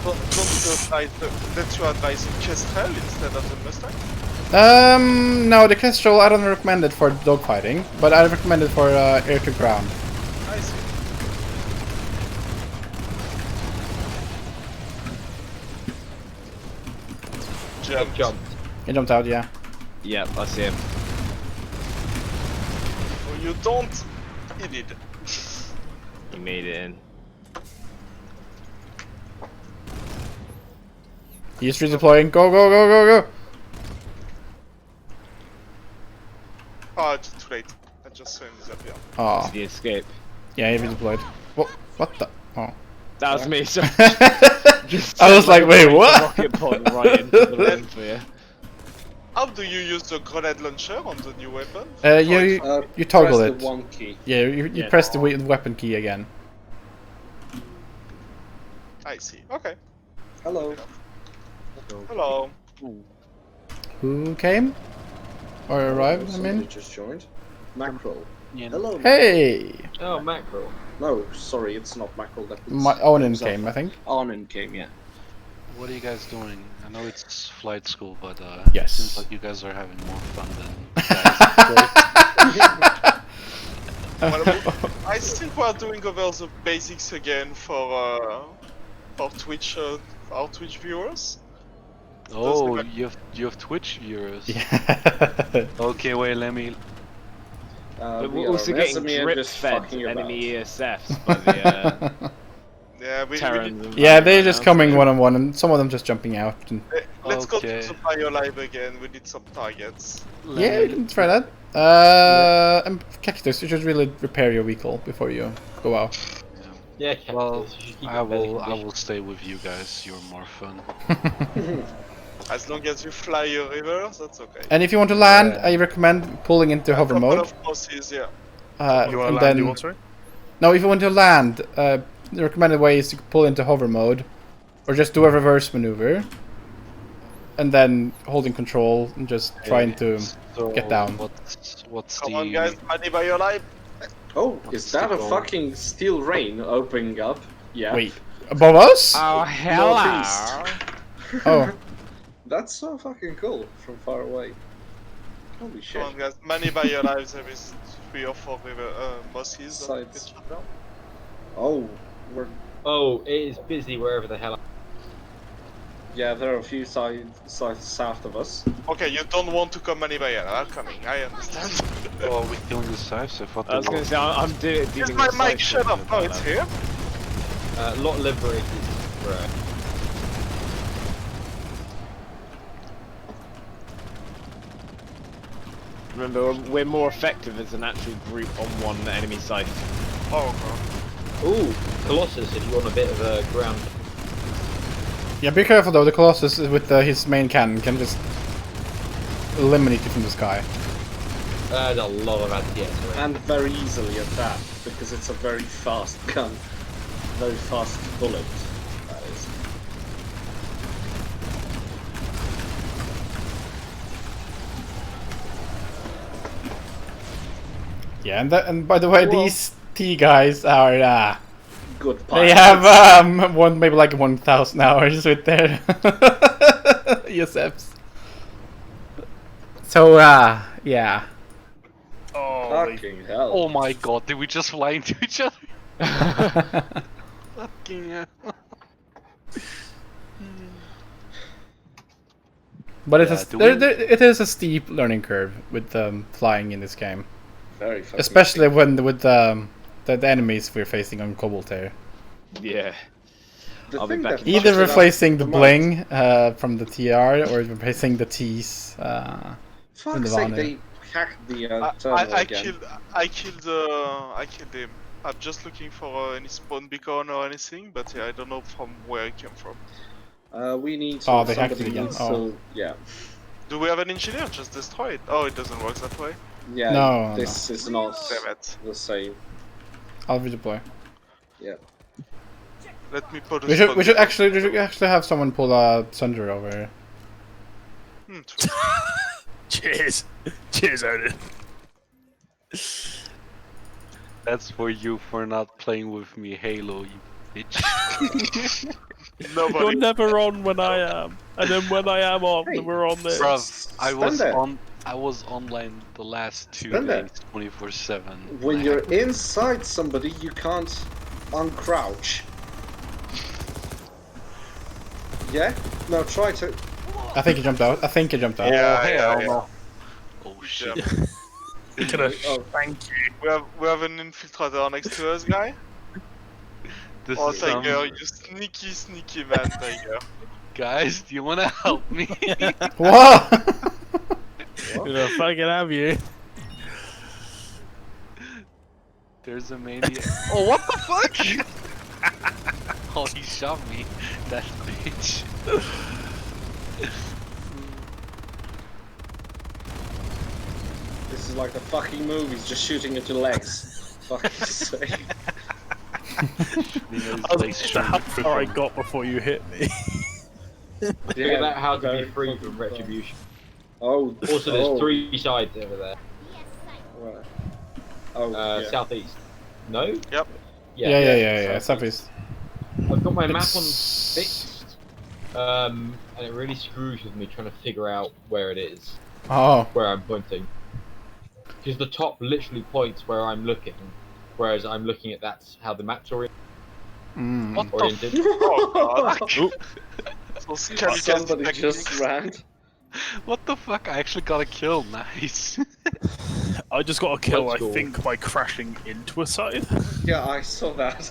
Don't you advise that you advise a Kestrel instead of the Mustang? No, the Kestrel I don't recommend it for dogfighting, but I recommend it for air to ground. I see. Jump. Jump. He jumped out, yeah. Yeah, I see him. Oh, you don't. He did. He made it in. He's redeploying. Go, go, go, go, go! Oh, it's too late. I just saw him disappear. Oh, The escape. yeah, he redeployed. What the? Oh. That was me. So I was like, wait, what? Rocket pod right into the rimsphere. How do you use the grenade launcher on the new weapon? You toggle press it. the one key. Yeah, you press the weapon key again. I see. Okay. Hello. Hello. Who came? Or arrived, I Somebody mean? just joined. Mackerel. Hello. Hey! Oh, mackerel. No, sorry, it's not Mackerel. That My Onin came, I think. Arnon came, yeah. What are you guys doing? I know it's flight school, but Yes. it seems like you guys are having more fun than Well, I think we're doing over the basics again for Twitch, our Twitch viewers. Oh, you have Twitch viewers. Yeah. Okay, wait, let me. But We we're are also getting Vesemir drip just fed fucking enemy about. ESFs by the Yeah, we Terrans. and Yeah, Vanguard they're just now. coming one on one, and some of them just jumping out. And... let's go Okay. to the Fire Live again. We need some targets. Yeah, we can try that. And Cactus, you should really repair your vehicle before you go out. Yeah, Well, cactus, you should keep I it in better will condition. stay with you guys. You're more fun. As long as you fly your river, that's okay. And if you want to land, I recommend pulling into hover Couple mode. of crosses, yeah. You want And to land? then, You want to? no, if you want to land, the recommended way is to pull into hover mode, or just do a reverse maneuver, and then holding control and just trying to So get down. What's Come the? on, guys, money by your life. Oh, is that a goal? fucking steel rain opening up? Yeah. Wait, above us? Oh, hello! Northeast. Oh, That's so fucking cool from far away. Holy shit. Come on, guys, money by your lives. There is 3 or 4 river mosses that Sides. get shut down. Oh, we're Oh, it is busy wherever the hell. yeah. There are a few sides south of us. Okay, you don't want to come money by your life. Coming, I understand. Oh, we're killing the sides. I thought I was they gonna were. say I'm Is dealing my with mic cycles shut in up? the No, it's lab. here. A lot liberated. Right. Remember, we're more effective as an actual group on one enemy side. Oh god. Ooh, Colossus, if you want a bit of a ground. yeah, be careful though, the Colossus with his main cannon can just eliminate you from the sky. There's a lot of anti-air around. And very easily at that, because it's a very fast gun. Very fast bullet, that is. Yeah, and by the way, Well- these T guys are Good they pilots. have maybe like 1,000 hours with their ESFs. So yeah. Oh, Fucking hell. Oh my god, did we just fly into each other? Fucking hell. But Yeah, it's do we- it is a steep learning curve with flying in this game, Very fucking especially steep. when with the enemies we're facing on Cobalt here. Yeah. The I'll be thing back that in Either fucks it up replacing the most- bling from the TR or replacing the T's. Fuck's sake, Nirvana. they hacked the terminal I again. killed him. I'm just looking for any spawn beacon or anything, but yeah, I don't know from where it came from. We need to. Oh, they hacked somebody it again. needs Oh. to- yeah. Do we have an engineer? Just destroy it. Oh, it doesn't work that way. Yeah. No, This is not Damn it. the same. I'll redeploy. Yeah. Let me put a We should spawn beacon. actually have someone pull a Thunder over here. True. cheers. Cheers, Odin. That's for you for not playing with me, Halo, you bitch. Nobody. You're never on when I am, and then when I am on, Hey, we're on this. Bruv, I was Stand there. I was online the last 2 Stand there. days, 24/7. When I you're had- inside somebody, you can't uncrouch. Yeah? No, try to. I think he jumped out. Oh, Yeah, hell yeah. no. Oh shit. Can I Oh. thank you? We have an infiltrator next to us, guy. This Oh, is Tiger, you sneaky man, Tiger. Guys, do you wanna help me? What? You know, fucking have you. There's a maniac. Oh, what the fuck? Oh, he shot me. That bitch. This is like the fucking movies, just shooting at your legs. Fucking sake. I was how far I got before you hit me. Figure out how to very be free fucking from fun. retribution. Oh, Also, there's oh, 3 sides over there. right. Oh, yeah. Southeast. No? Yep. Yeah. Southeast. I've got my map on It's- fixed, and it really screws with me trying to figure out where it is, Oh, where I'm pointing. Because the top literally points where I'm looking, whereas I'm looking at that's how the map's oriented. mm. Oh god. So scary. Somebody just ran. What the fuck? I actually got a kill. Nice. I just got a kill, Let's I go. think, by crashing into a side. Yeah, I saw that.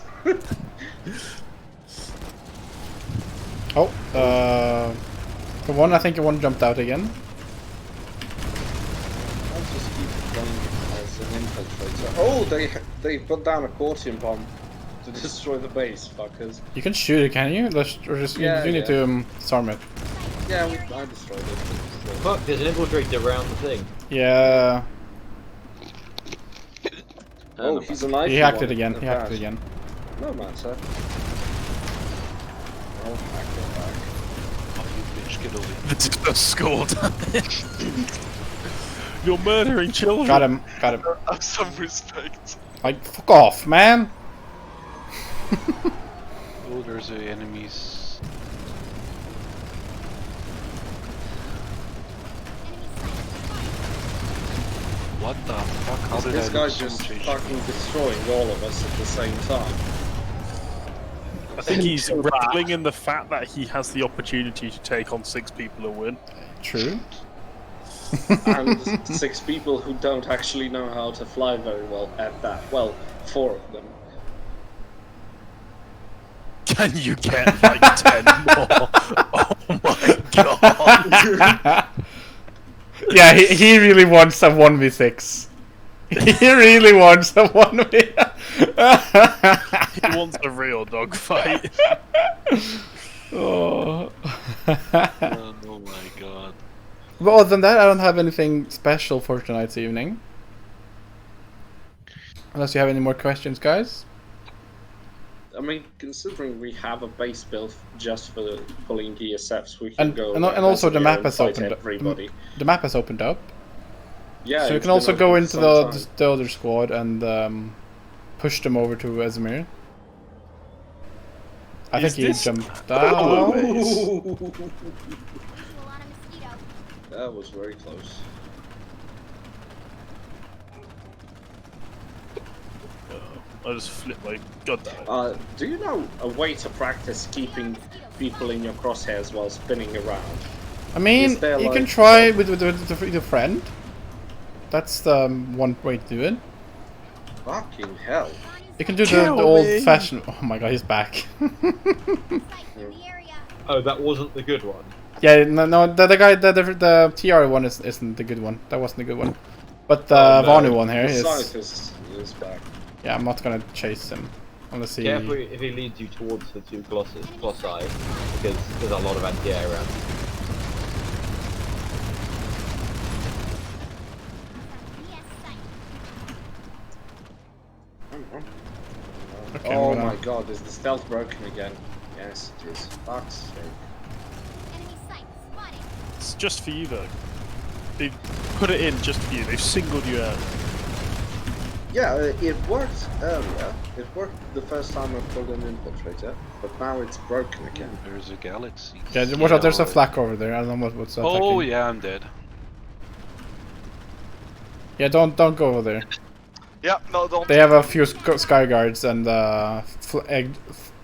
Oh, I think one jumped out again. I'll just keep playing as an infiltrator. Oh, they put down a Cortium bomb to destroy the base, fuckers. You can shoot it, can you? Yeah, you need yeah. to disarm it. Yeah, I destroyed it. Fuck, there's an infiltrator around the thing. Yeah, Oh, he's a knife. he hacked it again. He hacked it again. No matter. I'll hack it back. Oh, you bitch, get over here. It's just scored. You're murdering children. Got him. Got him. Have some respect. Like, fuck off, man. Oh, there's the enemies. What the fuck? How did This I guy's lose just so much fucking destroying all of us at the same time. I think he's reveling in the fact that he has the opportunity to take on 6 people and win. True. And 6 people who don't actually know how to fly very well at that. Well, 4 of them. Can you get like 10 more? Oh my god. Yeah, he really wants a 1v6. He really wants a 1v. He wants a real dogfight. Oh. Oh my god. But other than that, I don't have anything special for tonight's evening. Unless you have any more questions, guys. I mean, considering we have a base built just for pulling DSFs, we can And go and also the there map and has fight opened up. everybody. The map has opened up. Yeah. So you it's can also been go open into for some the other squad and push them over to Ezmir. I Is think he this jumped cool? down. time. That was very close. I just flipped my. God damn it. Do you know a way to practice keeping people in your crosshairs while spinning around? I mean, Is there, you can like, try with your friend. That's the one way to do it. Fucking hell. You can do Kill the me! old-fashioned. Oh my god, he's back. Oh, that wasn't the good one. Yeah, no, the guy, the TR one isn't the good one. That wasn't the good one. But the Oh, no. Vanu one here The is. scientist is back. Yeah, I'm not gonna chase him unless he. Careful if he leads you towards the two colossi, because there's a lot of anti-air around. Okay, Oh I'm gonna- my god, is the stealth broken again? Yes, it is. Fuck's sake. It's just for you though. They've put it in just for you. They've singled you out. Yeah, it worked earlier. It worked the first time I pulled an infiltrator, but now it's broken again. There's a galaxy. Yeah, watch out, there's a flak over there. I don't know what's attacking. Oh yeah, I'm dead. Yeah, don't go over there. Yeah, no, don't. They have a few sky guards and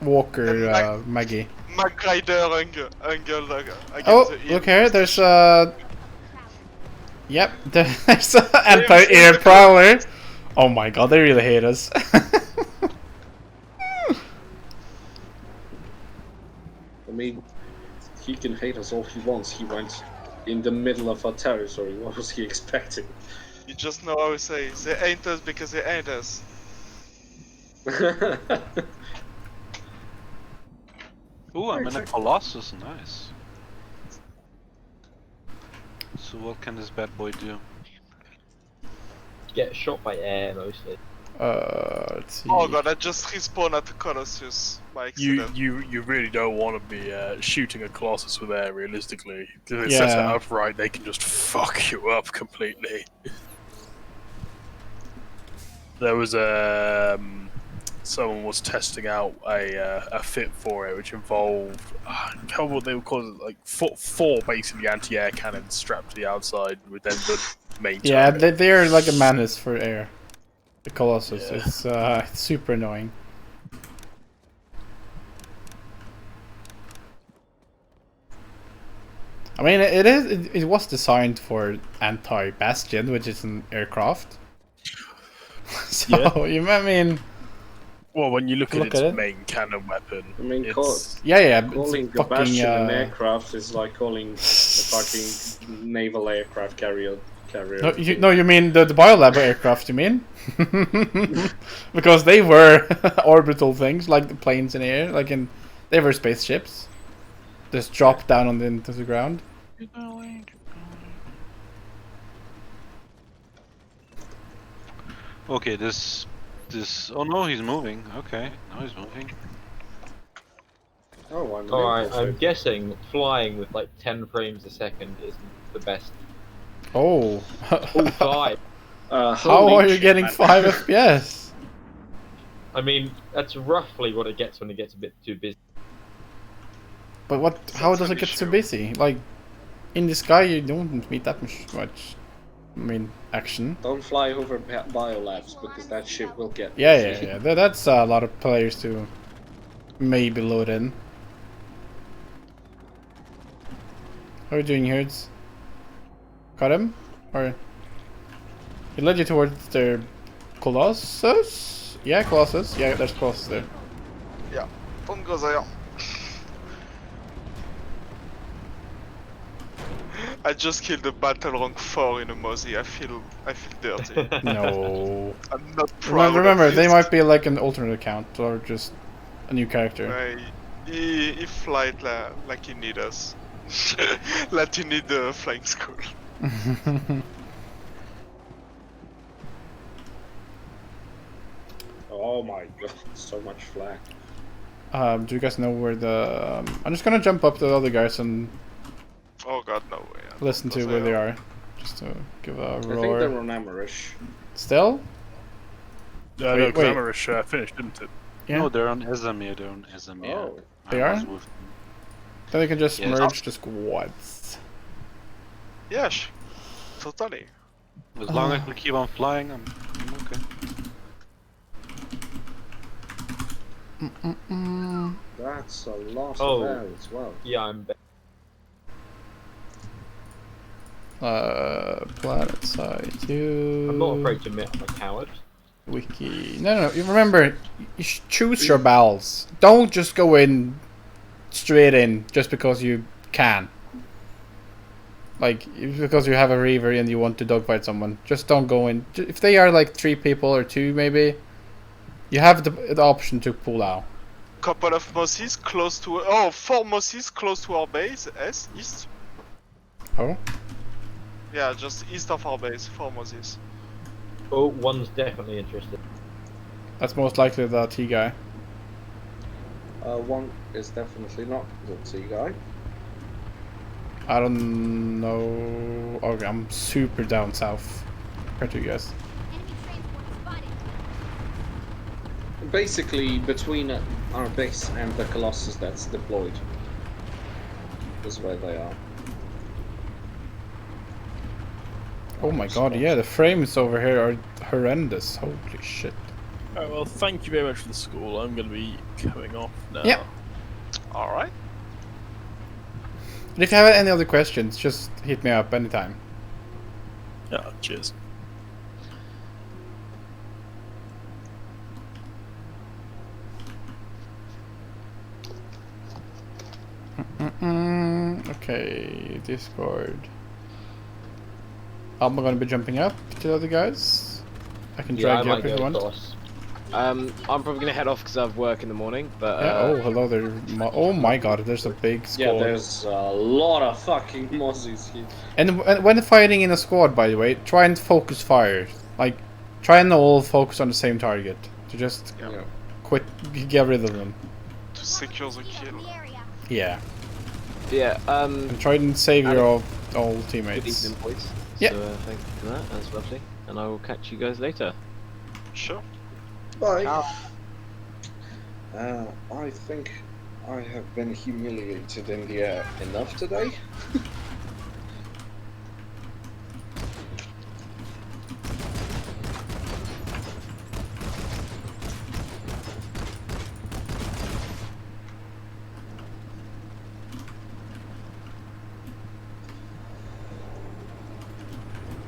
Walker And Maggie. Mag Rider Angle against Oh, the look here. There's Yep, there's an anti-air prowler. Oh my god, they really hate us. I mean, he can hate us all he wants. He went in the middle of our territory. What was he expecting? You just know how to say they ain't us because they ain't us. Ooh, I'm in a Colossus, nice. So what can this bad boy do? Get shot by air mostly. Let's see. Oh god, I just respawned at the Colossus by accident. You really don't want to be shooting a Colossus with air, realistically. Because it sets it Yeah. up right, they can just fuck you up completely. There was someone was testing out a fit for it, which involved I can't remember what they would call it, like four basically anti-air cannons strapped to the outside with then the main Yeah, turret. they're like a menace for air. The Colossus. Yeah. It's super annoying. I mean, it was designed for anti-Bastion, which is an aircraft. So I mean, Well, when you look at Look its at it. main cannon weapon, I mean, it's yeah, calling it's a fucking. Bastion an aircraft is like calling a fucking naval aircraft carrier. No, you mean the Biolab aircraft? You mean? Because they were orbital things, like the planes in the air, they were spaceships. Just drop down into the ground. Okay, this. Oh no, he's moving. Okay, now he's moving. Oh, I'm Alright, I'm infiltrating. guessing flying with like 10 frames a second isn't the best. Oh. Oh, 5. How Holy are you shit, getting man. 5 FPS? I mean, that's roughly what it gets when it gets a bit too busy. But what? How That's does an it get so issue. busy? Like, in the sky, you don't meet that much. I mean, action. Don't fly over biolabs because that shit will get. Yeah. busy. That's a lot of players to maybe load in. How are you doing, Herds? Got him? Or he led you towards their Colossus? Yeah, Colossus. Yeah, there's Colossus there. Yeah, don't go there. I just killed a battle rank 4 in a Mozzie. I feel dirty. No. I'm not proud. Remember, of they it. might be like an alternate account or just a new character. He flight like he need us. Like he need the flying school. Oh my god, so much flak. Do you guys know where the? I'm just gonna jump up to the other guys and Oh god, no way. listen to Because where they are. just to give a I think they're roar. on Amarish. Still? No, Wait, because wait. Amarish finished, didn't it? Yeah. No, they're on Ezamir. They're on Ezamir. Oh. They I was are? with them. Then we can just Yes. merge the squads. Yeah, totally. As long as we keep on flying, I'm okay. That's a lot Oh. of air as well. Yeah, I'm. Planet side 2. I'm not afraid to admit I'm a coward. Wiki. No. You remember, you choose your battles. Don't just go in straight in just because you can. Like, because you have a Reaver and you want to dogfight someone. Just don't go in. If they are like 3 people or 2 maybe, you have the option to pull out. Couple of Mossies close to. Oh, 4 Mossies close to our base. East. Oh? Yeah, just east of our base. 4 Mossies. Oh, one's definitely interested. That's most likely the T guy. One is definitely not the T guy. I don't know. Okay, I'm super down south compared to you guys. Enemy transport spotted. Basically, between our base and the Colossus that's deployed is where they are. Oh my god, yeah, the frames over here are horrendous. Holy shit. Alright, well, thank you very much for the school. I'm going to be coming off now. Yeah. Alright. And if you have any other questions, just hit me up anytime. Yeah, cheers. Okay, Discord. I'm gonna be jumping up to the other guys. I can Yeah, I drag you might up if you go want. across. I'm probably gonna head off because I have work in the morning. But Yeah, oh, hello there. Oh my god, there's a big squad. Yeah, there's a lot of fucking Mozzies here. And when fighting in a squad, by the way, try and focus fire. Like, try and all focus on the same target. To just Yeah. get rid of them. To secure the Mosquitoes kill. in the area. Yeah. yeah, And try and save your all good teammates. evening, boys. Yeah. So thank you for that. That's lovely, and I will catch you guys later. Sure. Bye. I think I have been humiliated in the air enough today.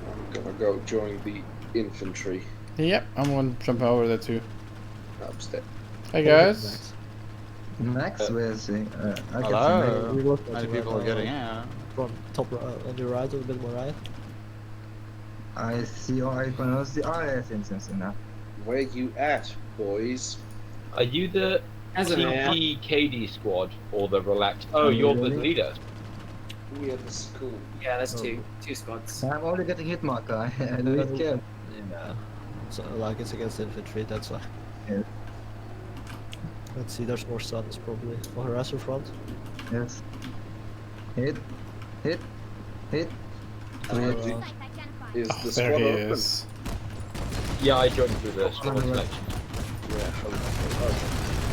I'm gonna go join the infantry Yep, I'm gonna jump over there too. upstairs. Hey guys. Max, where is he? I can Hello. see How many people are getting in? From top on your right, a little bit more right. I see your icon. I see. Oh, yes, yes, now. Where you at, boys? Are you the TDKD squad or the relaxed? Oh, Oh, you're the really? leader. We at the school. Yeah, that's Oh. two squads. I'm only getting hit marker. I do it care. Yeah. So like it's against infantry, that's why. Yeah. Let's see, there's more sons probably. Or harasser front. Yes. Hit. Hit. Hit. Three. Uh, Site identified. Is Oh, the there squad he open? is. Yeah, I joined through the squad right. selection.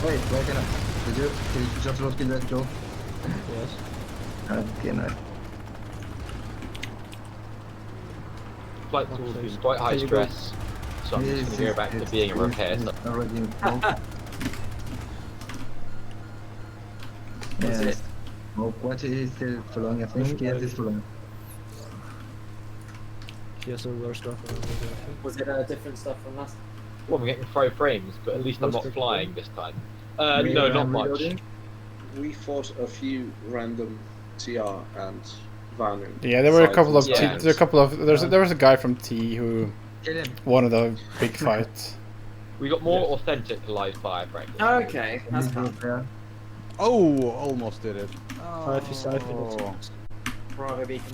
Wait, where can I? Did you just roll kill that Joe? Yes. Okay, nice. Flight tool has been quite high stress, so I'm just going to go back to being a repair. It's already in smoke. What's Yes. it? Smoke. What is still for long? I think yes, it's for long. She has a worse stuff. Was it different stuff from last? Well, I'm getting 5 frames, but at least I'm not flying this time. No, Maybe not I'm much. reloading. We fought a few random TR and Vanu. Yeah, there were a couple of Yeah. there was a guy from T who Kill him. wanted a big fight. We got more authentic live fire, frankly. Okay, that's Need to fine. repair. Oh, almost did it. If you siphon Oh. it. Bravo beacon.